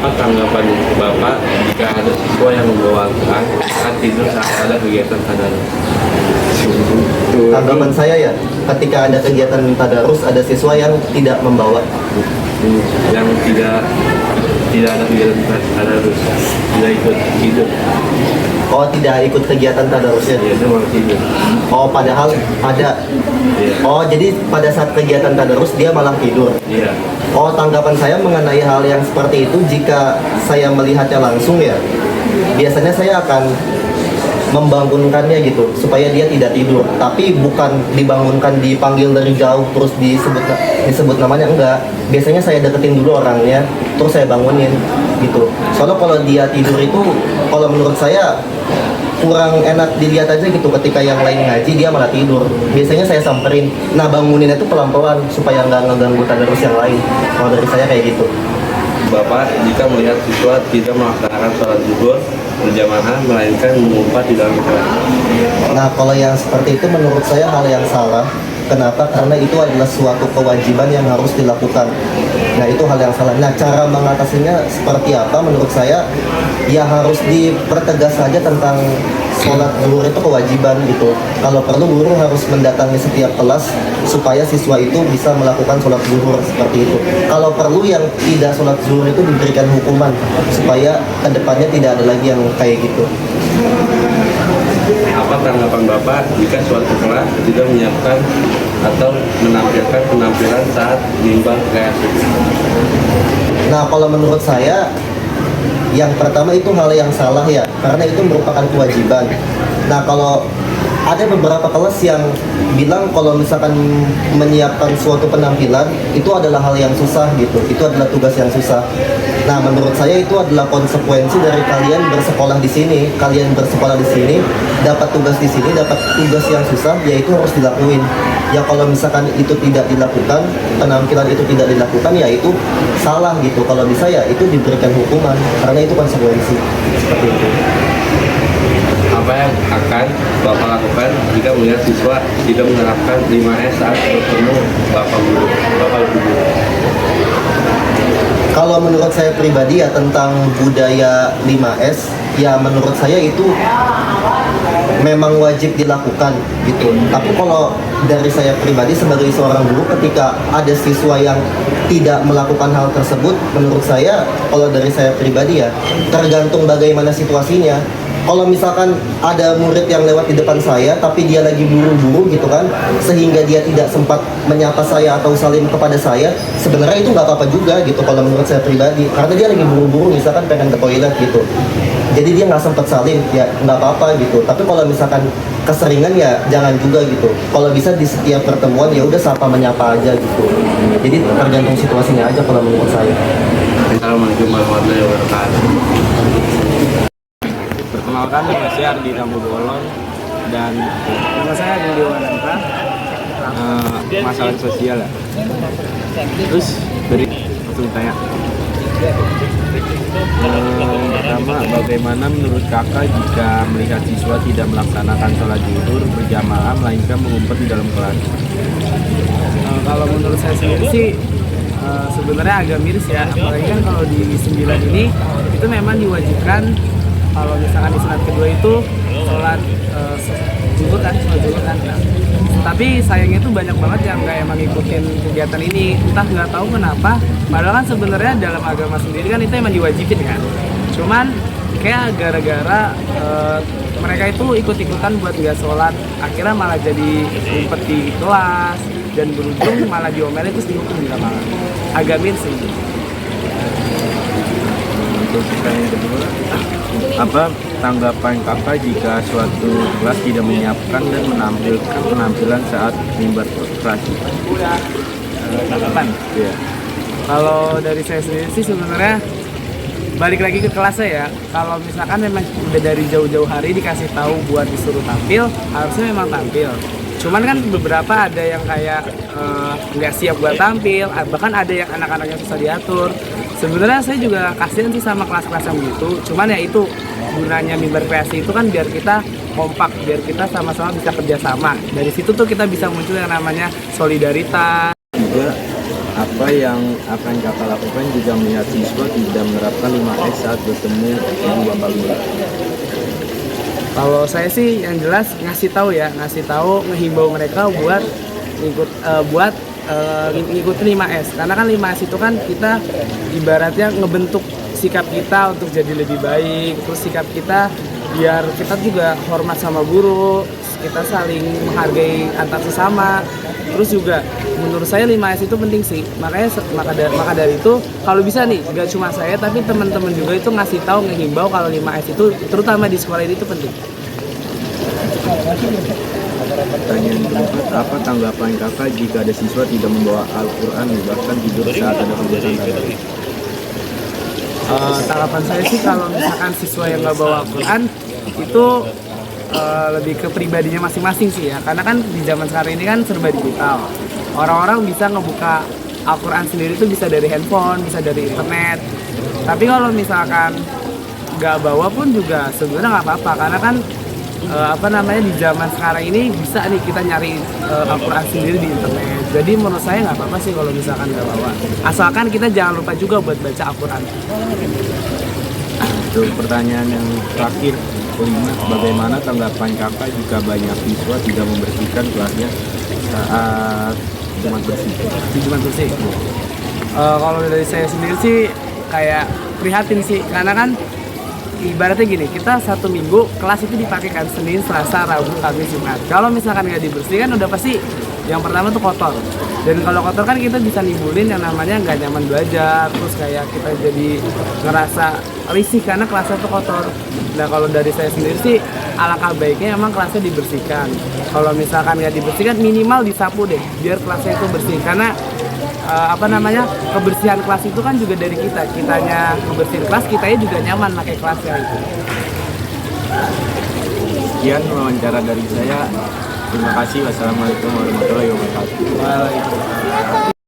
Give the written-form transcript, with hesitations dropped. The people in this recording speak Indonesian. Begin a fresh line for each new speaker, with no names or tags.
Apa tanggapan Bapak jika ada siswa yang membawakan saat tidur saat ada kegiatan tadarus?
Tanggapan saya ya, ketika ada kegiatan tadarus ada siswa yang tidak membawa.
Yang tidak ada kegiatan tadarus, tidak ikut tidur.
Oh, tidak ikut kegiatan tadarusnya.
Ya, itu malah tidur.
Oh, padahal ada.
Iya.
Oh, jadi pada saat kegiatan tadarus dia malah tidur.
Iya.
Oh, tanggapan saya mengenai hal yang seperti itu, jika saya melihatnya langsung ya, biasanya saya akan membangunkannya gitu supaya dia tidak tidur, tapi bukan dibangunkan, dipanggil dari jauh terus disebut namanya, enggak. Biasanya saya deketin dulu orangnya terus saya bangunin gitu. Soalnya kalau dia tidur itu, kalau menurut saya kurang enak dilihat aja gitu, ketika yang lain ngaji dia malah tidur. Biasanya saya samperin, nah banguninnya itu pelan-pelan supaya nggak ngeganggu tadarus yang lain. Kalau dari saya kayak gitu.
Bapak jika melihat siswa tidak melaksanakan sholat zuhur berjamaah melainkan mengumpat di dalam kelas.
Nah, kalau yang seperti itu menurut saya hal yang salah. Kenapa? Karena itu adalah suatu kewajiban yang harus dilakukan. Nah, itu hal yang salah. Nah, cara mengatasinya seperti apa? Menurut saya, ya harus dipertegas saja tentang sholat zuhur itu kewajiban gitu. Kalau perlu guru harus mendatangi setiap kelas supaya siswa itu bisa melakukan sholat zuhur seperti itu. Kalau perlu yang tidak sholat zuhur itu diberikan hukuman supaya kedepannya tidak ada lagi yang kayak gitu.
Apa tanggapan Bapak jika suatu kelas tidak menyiapkan atau menampilkan penampilan saat mimbar kreasi?
Nah, kalau menurut saya, yang pertama itu hal yang salah ya, karena itu merupakan kewajiban. Nah, kalau ada beberapa kelas yang bilang kalau misalkan menyiapkan suatu penampilan itu adalah hal yang susah gitu, itu adalah tugas yang susah. Nah, menurut saya itu adalah konsekuensi dari kalian bersekolah di sini. Kalian bersekolah di sini, dapat tugas di sini, dapat tugas yang susah, yaitu harus dilakuin. Ya kalau misalkan itu tidak dilakukan, penampilan itu tidak dilakukan, ya itu salah gitu. Kalau bisa ya itu diberikan hukuman, karena itu konsekuensi seperti itu.
Apa yang akan Bapak lakukan jika melihat siswa tidak menerapkan 5S saat bertemu Bapak Guru?
Kalau menurut saya pribadi ya tentang budaya 5S, ya menurut saya itu memang wajib dilakukan gitu. Tapi kalau dari saya pribadi sebagai seorang guru, ketika ada siswa yang tidak melakukan hal tersebut, menurut saya, kalau dari saya pribadi ya tergantung bagaimana situasinya. Kalau misalkan ada murid yang lewat di depan saya tapi dia lagi buru-buru gitu kan, sehingga dia tidak sempat menyapa saya atau salim kepada saya, sebenarnya itu nggak apa-apa juga gitu kalau menurut saya pribadi, karena dia lagi buru-buru misalkan pengen ke toilet gitu, jadi dia nggak sempat salim, ya nggak apa-apa gitu. Tapi kalau misalkan keseringan ya jangan juga gitu. Kalau bisa di setiap pertemuan ya udah sapa menyapa aja gitu. Jadi tergantung situasinya aja kalau menurut saya.
Assalamualaikum warahmatullahi wabarakatuh.
Perkenalkan, nama saya Ardina Bolon dan
Nama saya Adi Dewananta.
masalah sosial ya. Terus beri langsung tanya. Pertama, bagaimana menurut kakak jika melihat siswa tidak melaksanakan sholat zuhur berjamaah melainkan mengumpet di dalam kelas?
Kalau menurut saya sendiri sih sebenarnya agak miris ya, apalagi kan kalau di 9 ini itu memang diwajibkan. Kalau misalkan di sunat kedua itu sholat zuhur kan. Nah, tapi sayangnya itu banyak banget yang nggak emang ngikutin kegiatan ini, entah nggak tahu kenapa. Padahal kan sebenarnya dalam agama sendiri kan itu emang diwajibin kan. Cuman kayak gara-gara mereka itu ikut-ikutan buat nggak sholat, akhirnya malah jadi ngumpet di kelas dan berujung malah diomelin terus dihukum juga malah. Agak miris sih.
Untuk pertanyaan kedua, apa tanggapan kakak jika suatu kelas tidak menyiapkan dan menampilkan penampilan saat mimbar kelas?
Tanggapan?
Ya.
Kalau dari saya sendiri sih sebenarnya balik lagi ke kelasnya ya. Kalau misalkan memang udah dari jauh-jauh hari dikasih tahu buat disuruh tampil, harusnya memang tampil. Cuman kan beberapa ada yang kayak nggak siap buat tampil, bahkan ada yang anak-anaknya susah diatur. Sebenarnya saya juga kasihan sih sama kelas-kelas yang begitu. Cuman ya itu gunanya mimbar kreasi itu kan biar kita kompak, biar kita sama-sama bisa kerjasama. Dari situ tuh kita bisa muncul yang namanya solidaritas.
Juga Apa yang akan kakak lakukan jika melihat siswa tidak menerapkan 5S saat bertemu ibu bapak guru?
Kalau saya sih yang jelas ngasih tahu, ngehimbau mereka buat ngikutin 5S. Karena kan 5S itu kan kita ibaratnya ngebentuk sikap kita untuk jadi lebih baik, terus sikap kita biar kita juga hormat sama guru, kita saling menghargai antar sesama. Terus juga menurut saya 5S itu penting sih. Maka dari itu kalau bisa nih, gak cuma saya tapi teman-teman juga itu ngasih tahu, ngehimbau kalau 5S itu terutama di sekolah ini itu penting.
Pertanyaan keempat, apa tanggapan kakak jika ada siswa tidak membawa Al-Quran bahkan tidur saat ada kegiatan tadabbur?
Tanggapan saya sih kalau misalkan siswa yang nggak bawa Al-Quran itu lebih ke pribadinya masing-masing sih ya, karena kan di zaman sekarang ini kan serba digital. Orang-orang bisa ngebuka Al-Quran sendiri itu bisa dari handphone, bisa dari internet. Tapi kalau misalkan nggak bawa pun juga sebenarnya nggak apa-apa, karena kan di zaman sekarang ini bisa nih kita nyari Al-Quran sendiri di internet. Jadi menurut saya nggak apa-apa sih kalau misalkan nggak bawa, asalkan kita jangan lupa juga buat baca Al-Quran.
Untuk pertanyaan yang terakhir, kelima, bagaimana tanggapan kakak jika banyak siswa tidak membersihkan kelasnya saat Jumat bersih?
Kalau dari saya sendiri sih kayak prihatin sih, karena kan ibaratnya gini, kita satu minggu kelas itu dipakai kan Senin, Selasa, Rabu, Kamis, Jumat. Kalau misalkan nggak dibersihkan udah pasti yang pertama tuh kotor. Dan kalau kotor kan kita bisa nimbulin yang namanya nggak nyaman belajar, terus kayak kita jadi ngerasa risih karena kelasnya tuh kotor. Nah kalau dari saya sendiri sih alangkah baiknya emang kelasnya dibersihkan. Kalau misalkan nggak dibersihkan minimal disapu deh, biar kelasnya itu bersih. Karena kebersihan kelas itu kan juga dari kitanya ngebersihin kelas, kitanya juga nyaman pakai kelasnya itu.
Sekian wawancara dari saya. Terima kasih. Wassalamualaikum warahmatullahi wabarakatuh.
Waalaikumsalam.